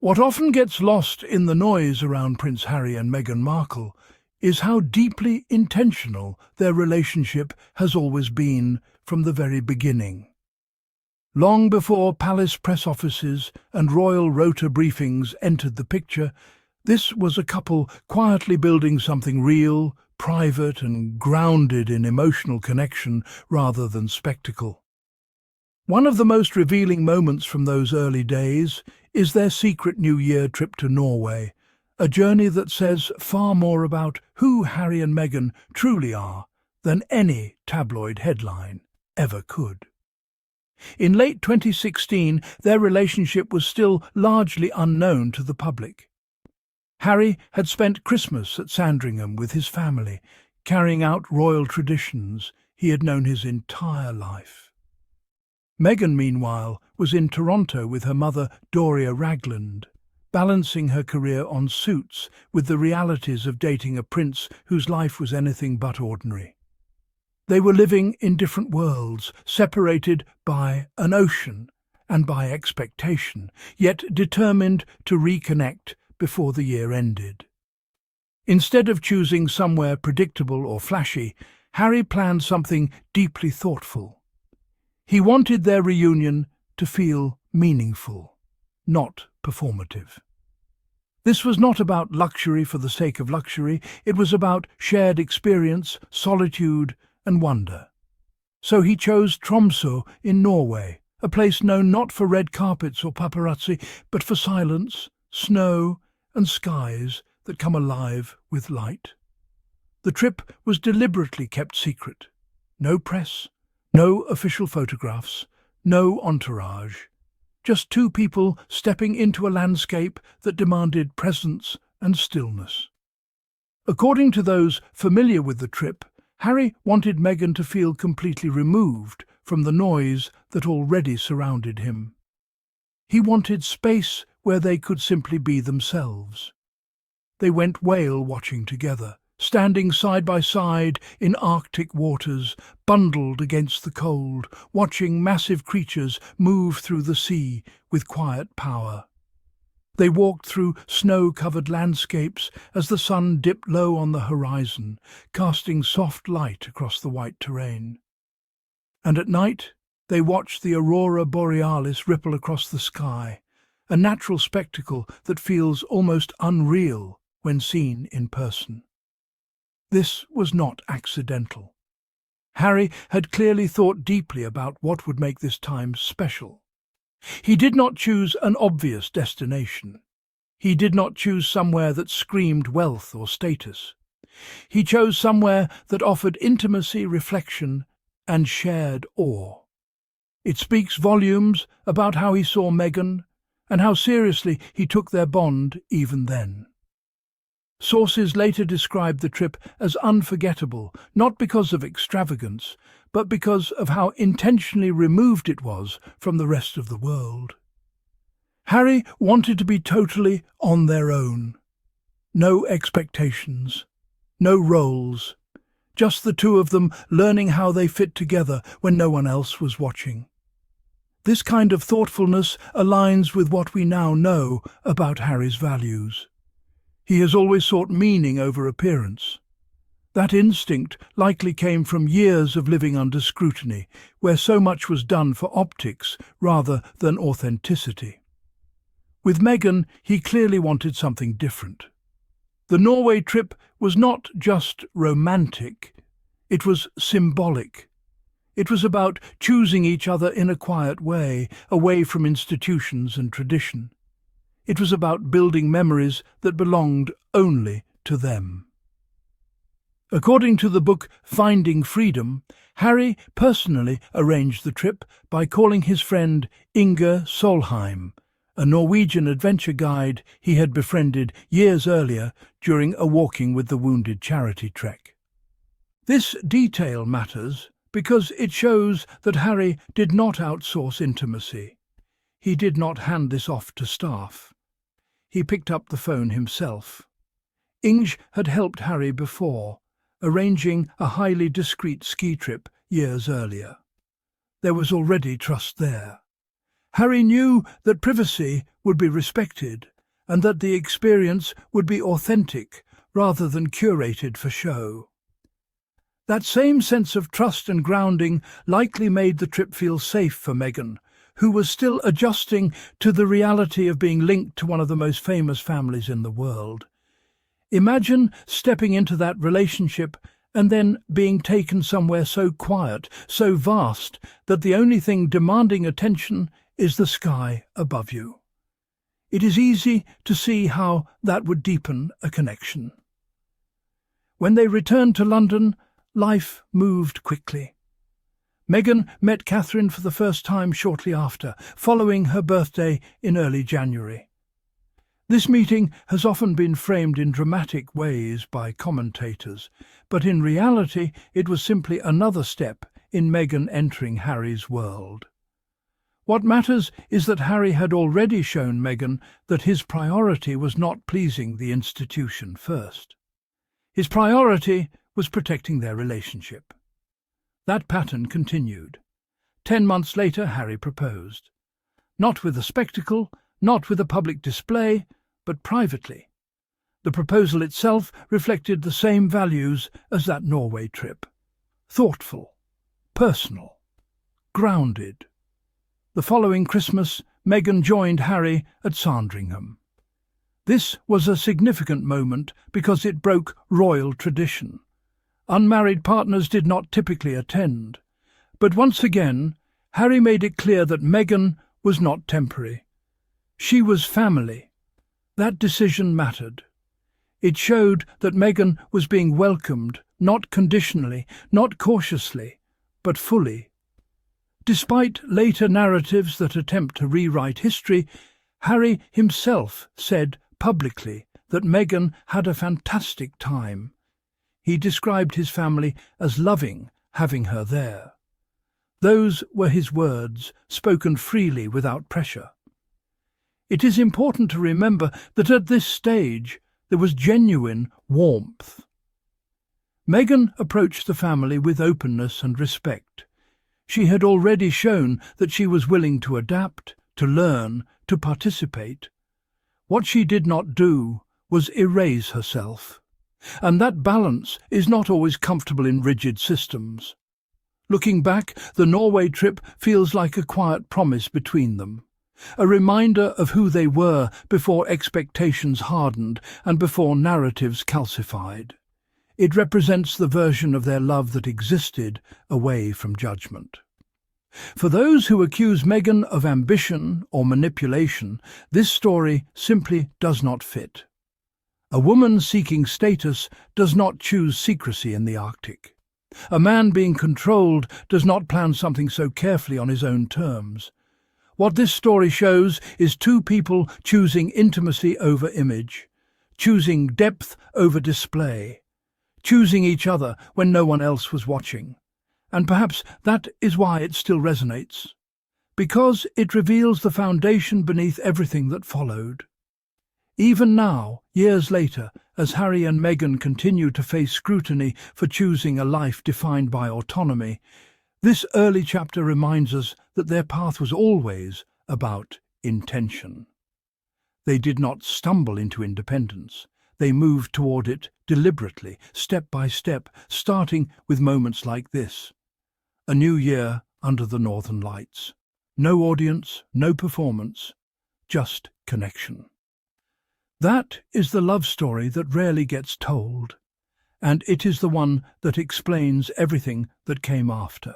What often gets lost in the noise around Prince Harry and Meghan Markle is how deeply intentional their relationship has always been from the very beginning. Long before palace press offices and royal rota briefings entered the picture, this was a couple quietly building something real, private and grounded in emotional connection rather than spectacle. One of the most revealing moments from those early days is their secret New Year trip to Norway, a journey that says far more about who Harry and Meghan truly are than any tabloid headline ever could. In late 2016, their relationship was still largely unknown to the public. Harry had spent Christmas at Sandringham with his family, carrying out royal traditions he had known his entire life. Meghan, meanwhile, was in Toronto with her mother, Doria Ragland, balancing her career on Suits with the realities of dating a prince whose life was anything but ordinary. They were living in different worlds, separated by an ocean and by expectation, yet determined to reconnect before the year ended. Instead of choosing somewhere predictable or flashy, Harry planned something deeply thoughtful. He wanted their reunion to feel meaningful, not performative. This was not about luxury for the sake of luxury, it was about shared experience, solitude and wonder. So he chose Tromsø in Norway, a place known not for red carpets or paparazzi, but for silence, snow and skies that come alive with light. The trip was deliberately kept secret. No press, no official photographs, no entourage. Just two people stepping into a landscape that demanded presence and stillness. According to those familiar with the trip, Harry wanted Meghan to feel completely removed from the noise that already surrounded him. He wanted space where they could simply be themselves. They went whale watching together, standing side by side in Arctic waters, bundled against the cold, watching massive creatures move through the sea with quiet power. They walked through snow-covered landscapes as the sun dipped low on the horizon, casting soft light across the white terrain. And at night, they watched the aurora borealis ripple across the sky, a natural spectacle that feels almost unreal when seen in person. This was not accidental. Harry had clearly thought deeply about what would make this time special. He did not choose an obvious destination. He did not choose somewhere that screamed wealth or status. He chose somewhere that offered intimacy, reflection, and shared awe. It speaks volumes about how he saw Meghan and how seriously he took their bond even then. Sources later described the trip as unforgettable, not because of extravagance, but because of how intentionally removed it was from the rest of the world. Harry wanted to be totally on their own. No expectations, no roles, just the two of them learning how they fit together when no one else was watching. This kind of thoughtfulness aligns with what we now know about Harry's values. He has always sought meaning over appearance. That instinct likely came from years of living under scrutiny, where so much was done for optics rather than authenticity. With Meghan, he clearly wanted something different. The Norway trip was not just romantic, it was symbolic. It was about choosing each other in a quiet way, away from institutions and tradition. It was about building memories that belonged only to them. According to the book Finding Freedom, Harry personally arranged the trip by calling his friend Inge Solheim, a Norwegian adventure guide he had befriended years earlier during a Walking with the Wounded charity trek. This detail matters because it shows that Harry did not outsource intimacy. He did not hand this off to staff. He picked up the phone himself. Inge had helped Harry before, arranging a highly discreet ski trip years earlier. There was already trust there. Harry knew that privacy would be respected, and that the experience would be authentic rather than curated for show. That same sense of trust and grounding likely made the trip feel safe for Meghan, who was still adjusting to the reality of being linked to one of the most famous families in the world. Imagine stepping into that relationship and then being taken somewhere so quiet, so vast, that the only thing demanding attention is the sky above you. It is easy to see how that would deepen a connection. When they returned to London, life moved quickly. Meghan met Catherine for the first time shortly after, following her birthday in early January. This meeting has often been framed in dramatic ways by commentators, but in reality it was simply another step in Meghan entering Harry's world. What matters is that Harry had already shown Meghan that his priority was not pleasing the institution first. His priority was protecting their relationship. That pattern continued. 10 months later, Harry proposed. Not with a spectacle, not with a public display, but privately. The proposal itself reflected the same values as that Norway trip. Thoughtful, personal, grounded. The following Christmas, Meghan joined Harry at Sandringham. This was a significant moment because it broke royal tradition. Unmarried partners did not typically attend, but once again, Harry made it clear that Meghan was not temporary. She was family. That decision mattered. It showed that Meghan was being welcomed, not conditionally, not cautiously, but fully. Despite later narratives that attempt to rewrite history, Harry himself said publicly that Meghan had a fantastic time. He described his family as loving having her there. Those were his words, spoken freely without pressure. It is important to remember that at this stage there was genuine warmth. Meghan approached the family with openness and respect. She had already shown that she was willing to adapt, to learn, to participate. What she did not do was erase herself. And that balance is not always comfortable in rigid systems. Looking back, the Norway trip feels like a quiet promise between them, a reminder of who they were before expectations hardened and before narratives calcified. It represents the version of their love that existed away from judgment. For those who accuse Meghan of ambition or manipulation, this story simply does not fit. A woman seeking status does not choose secrecy in the Arctic. A man being controlled does not plan something so carefully on his own terms. What this story shows is two people choosing intimacy over image, choosing depth over display, choosing each other when no one else was watching. And perhaps that is why it still resonates, because it reveals the foundation beneath everything that followed. Even now, years later, as Harry and Meghan continue to face scrutiny for choosing a life defined by autonomy, this early chapter reminds us that their path was always about intention. They did not stumble into independence. They moved toward it deliberately, step by step, starting with moments like this. A new year under the Northern Lights. No audience, no performance, just connection. That is the love story that rarely gets told, and it is the one that explains everything that came after.